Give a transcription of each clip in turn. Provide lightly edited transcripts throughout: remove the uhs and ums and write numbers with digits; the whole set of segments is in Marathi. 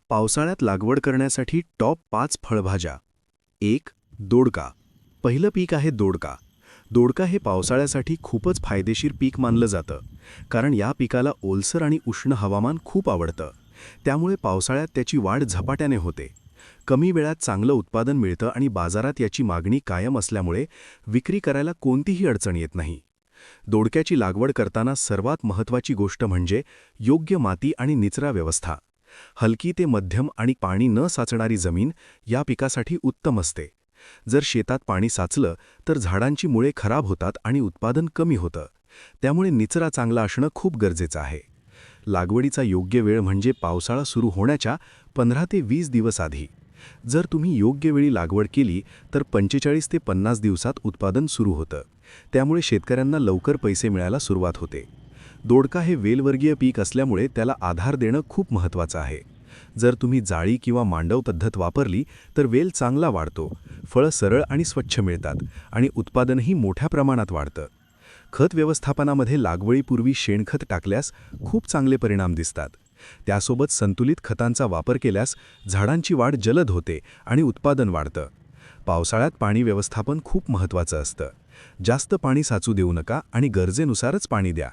पावसाळ्यात लागवड करण्यासाठी टॉप 5 फळभाज्या. 1. दोडका. पहिलं पीक आहे दोडका. दोडका हे पावसाळ्यासाठी खूपच फायदेशीर पीक मानलं जातं, कारण या पिकाला ओलसर आणि उष्ण हवामान खूप आवडतं. त्यामुळे पावसाळ्यात त्याची वाढ झपाट्याने होते. कमी वेळात चांगलं उत्पादन मिळतं आणि बाजारात याची मागणी कायम असल्यामुळे विक्री करायला कोणतीही अडचण येत नाही. दोडक्याची लागवड करताना सर्वात महत्त्वाची गोष्ट म्हणजे योग्य माती आणि निचरा व्यवस्था. हलकी ते मध्यम आणि पाणी न साचणारी जमीन या पिकासाठी उत्तम असते. जर शेतात पाणी साचलं तर झाडांची मुळे खराब होतात आणि उत्पादन कमी होतं. त्यामुळे निचरा चांगला असणं खूप गरजेचं आहे. लागवडीचा योग्य वेळ म्हणजे पावसाळा सुरू होण्याच्या 15 ते 20 दिवस आधी. जर तुम्ही योग्य वेळी लागवड केली तर 45 ते 50 दिवसात उत्पादन सुरू होतं. त्यामुळे शेतकऱ्यांना लवकर पैसे मिळायला सुरुवात होते. दोडका हे वेलवर्गीय पीक असल्यामुळे त्याला आधार देणं खूप महत्त्वाचं आहे. जर तुम्ही जाळी किंवा मांडव पद्धत वापरली तर वेल चांगला वाढतो, फळं सरळ आणि स्वच्छ मिळतात आणि उत्पादनही मोठ्या प्रमाणात वाढतं. खत व्यवस्थापनामध्ये लागवडीपूर्वी शेणखत टाकल्यास खूप चांगले परिणाम दिसतात. त्यासोबत संतुलित खतांचा वापर केल्यास झाडांची वाढ जलद होते आणि उत्पादन वाढतं. पावसाळ्यात पाणी व्यवस्थापन खूप महत्त्वाचं असतं. जास्त पाणी साचू देऊ नका आणि गरजेनुसारच पाणी द्या.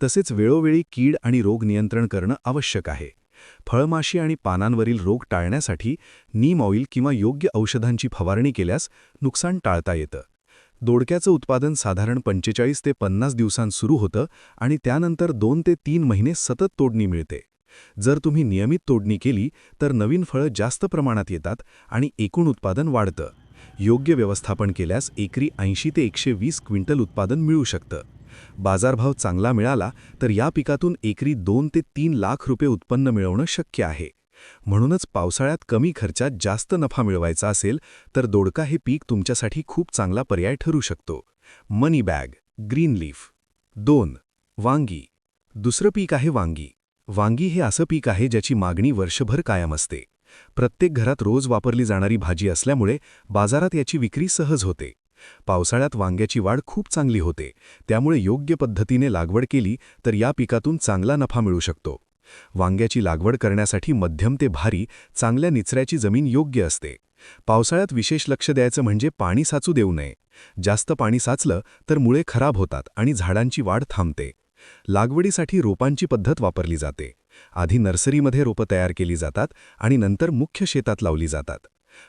तसेच वेळोवेळी कीड आणि रोग नियंत्रण करणं आवश्यक आहे. फळमाशी आणि पानांवरील रोग टाळण्यासाठी नीम ऑइल किंवा योग्य औषधांची फवारणी केल्यास नुकसान टाळता येतं. दोडक्याचं उत्पादन साधारण 45 ते 50 दिवसांत सुरू होतं आणि त्यानंतर 2 ते 3 महिने सतत तोडणी मिळते. जर तुम्ही नियमित तोडणी केली तर नवीन फळं जास्त प्रमाणात येतात आणि एकूण उत्पादन वाढतं. योग्य व्यवस्थापन केल्यास एकरी 80 ते 120 क्विंटल उत्पादन मिळू शकतं. बाजारभाव चांगला मिळाला तर या पिकातून एकरी 2 ते 3 लाख रुपये उत्पन्न मिळवणं शक्य आहे. म्हणूनच पावसाळ्यात कमी खर्चात जास्त नफा मिळवायचा असेल तर दोडका हे पीक तुमच्यासाठी खूप चांगला पर्याय ठरू शकतो. मनी बॅग, ग्रीन लीफ. 2. वांगी. दुसरं पीक आहे वांगी. वांगी हे असं पीक आहे ज्याची मागणी वर्षभर कायम असते. प्रत्येक घरात रोज वापरली जाणारी भाजी असल्यामुळे बाजारात याची विक्री सहज होते. पावसाळ्यात वांग्याची वाढ खूप चांगली होते. त्यामुळे योग्य पद्धतीने लागवड केली तर या पिकातून चांगला नफा मिळू शकतो. वांग्याची लागवड करण्यासाठी मध्यम ते भारी, चांगल्या निचऱ्याची जमीन योग्य असते. पावसाळ्यात विशेष लक्ष द्यायचं म्हणजे पाणी साचू देऊ नये. जास्त पाणी साचलं तर मुळे खराब होतात आणि झाडांची वाढ थांबते. लागवडीसाठी रोपांची पद्धत वापरली जाते. आधी नर्सरीमध्ये रोपं तयार केली जातात आणि नंतर मुख्य शेतात लावली जातात.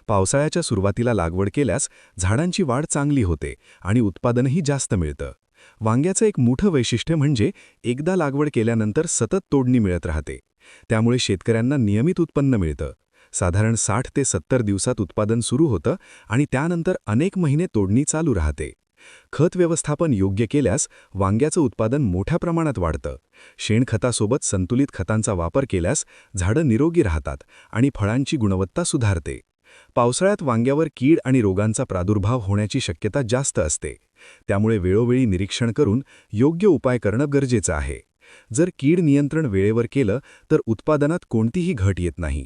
पावसाळ्याच्या सुरुवातीला लागवड केल्यास झाडांची वाढ चांगली होते आणि उत्पादनही जास्त मिळतं. वांग्याचं एक मोठं वैशिष्ट्य म्हणजे एकदा लागवड केल्यानंतर सतत तोडणी मिळत राहते. त्यामुळे शेतकऱ्यांना नियमित उत्पन्न मिळतं. साधारण 60 ते 70 दिवसात उत्पादन सुरू होतं आणि त्यानंतर अनेक महिने तोडणी चालू राहते. खत व्यवस्थापन योग्य केल्यास वांग्याचं उत्पादन मोठ्या प्रमाणात वाढतं. शेणखतासोबत संतुलित खतांचा वापर केल्यास झाडं निरोगी राहतात आणि फळांची गुणवत्ता सुधारते. पावसाळ्यात वांग्यावर कीड आणि रोगांचा प्रादुर्भाव होण्याची शक्यता जास्त असते. त्यामुळे वेळोवेळी निरीक्षण करून योग्य उपाय करणं गरजेचं आहे. जर कीड नियंत्रण वेळेवर केलं तर उत्पादनात कोणतीही घट येत नाही.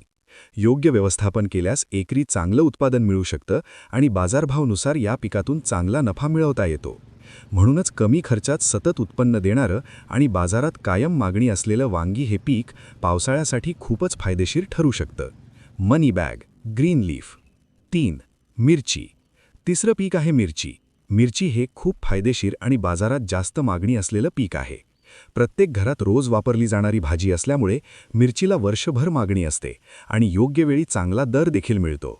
योग्य व्यवस्थापन केल्यास एकरी चांगलं उत्पादन मिळू शकतं आणि बाजारभावानुसार या पिकातून चांगला नफा मिळवता येतो. म्हणूनच कमी खर्चात सतत उत्पन्न देणारं आणि बाजारात कायम मागणी असलेलं वांगी हे पीक पावसाळ्यासाठी खूपच फायदेशीर ठरू शकतं. मनी बॅग, ग्रीन लीफ. 3. मिरची. तिसरं पीक आहे मिरची. मिरची हे खूप फायदेशीर आणि बाजारात जास्त मागणी असलेलं पीक आहे. प्रत्येक घरात रोज वापरली जाणारी भाजी असल्यामुळे मिरचीला वर्षभर मागणी असते आणि योग्य वेळी चांगला दर देखील मिळतो.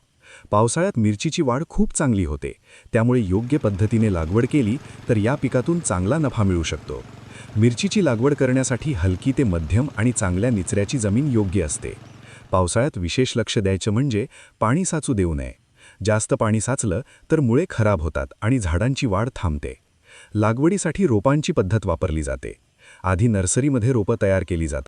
पावसाळ्यात मिरचीची वाढ खूप चांगली होते. त्यामुळे योग्य पद्धतीने लागवड केली तर या पिकातून चांगला नफा मिळू शकतो. मिरचीची लागवड करण्यासाठी हलकी ते मध्यम आणि चांगल्या निचऱ्याची जमीन योग्य असते. पावसाळ्यात विशेष लक्ष द्यायचं म्हणजे पाणी साचू देऊ नये. जास्त पाणी साचलं तर मुळे खराब होतात आणि झाडांची वाढ थांबते. लागवडीसाठी रोपांची पद्धत वापरली जाते. आधी नर्सरीमध्ये रोपं तयार केली जातात.